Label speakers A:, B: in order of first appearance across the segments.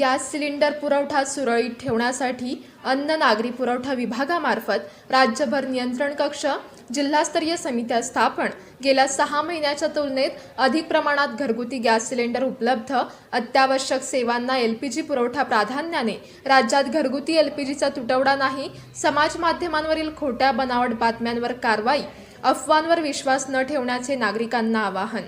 A: Gas cylinder पुरवठा सुरळीत ठेवण्यासाठी अन्न नागरी पुरवठा विभागामार्फत राज्यभर नियंत्रण कक्ष, जिल्हास्तरीय समित्या स्थापन, गेल्या 6 महिन्याच्या तुलनेत अधिक प्रमाणात घरगुती गॅस सिलेंडर उपलब्ध, अत्यावश्यक सेवांना LPG पुरवठा प्राधान्याने, राज्यात घरगुती LPGचा तुटवडा नाही, समाज माध्यमांवरील खोट्या बनावट बातम्यांवर कारवाई, अफवांवर विश्वास न ठेवण्याचे नागरिकांना आवाहन.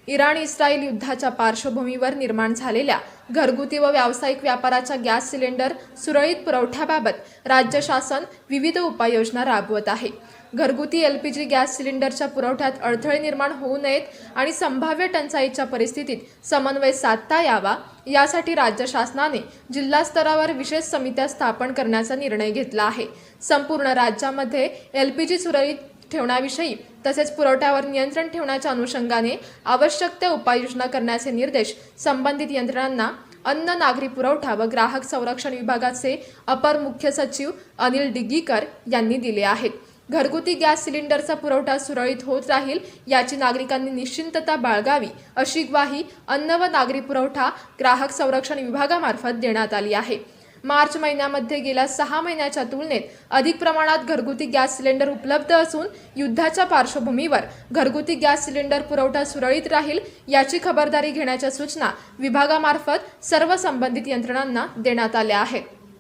A: इराण-इस्रायल युद्धाच्या पार्श्वभूमीवर निर्माण झालेल्या घरगुती व व्यावसायिक व्यापाराच्या गॅस सिलेंडर सुरळीत पुरवठ्याबाबत राज्य शासन विविध उपाययोजना राबवत आहे. घरगुती LPG गॅस सिलेंडरच्या पुरवठ्यात अडथळे निर्माण होऊ नयेत आणि संभाव्य टंचाईच्या परिस्थितीत समन्वय साधता यावा, यासाठी राज्य शासनाने जिल्हा स्तरावर विशेष समित्या स्थापन करण्याचा निर्णय घेतला आहे. संपूर्ण राज्यामध्ये LPG सुरळीत ठेवण्याविषयी तसेच पुरवठ्यावर नियंत्रण ठेवण्याच्या अनुषंगाने आवश्यक त्या उपाययोजना करण्याचे निर्देश संबंधित यंत्रणांना अन्न नागरी पुरवठा व ग्राहक संरक्षण विभागाचे अपर मुख्य सचिव अनिल डिग्गीकर यांनी दिले आहेत. घरगुती गॅस सिलेंडरचा पुरवठा सुरळीत होत राहील याची नागरिकांनी निश्चिंतता बाळगावी, अशी ग्वाही अन्न व नागरी पुरवठा ग्राहक संरक्षण विभागामार्फत देण्यात आली आहे. मार्च महिन्यामध्ये गेल्या 6 महिन्याच्या तुलनेत अधिक प्रमाणात घरगुती गॅस सिलेंडर उपलब्ध असून युद्धाच्या पार्श्वभूमीवर घरगुती गॅस सिलेंडर पुरवठा सुरळीत राहील याची खबरदारी घेण्याच्या सूचना विभागामार्फत सर्व संबंधित यंत्रणांना देण्यात आल्या आहेत.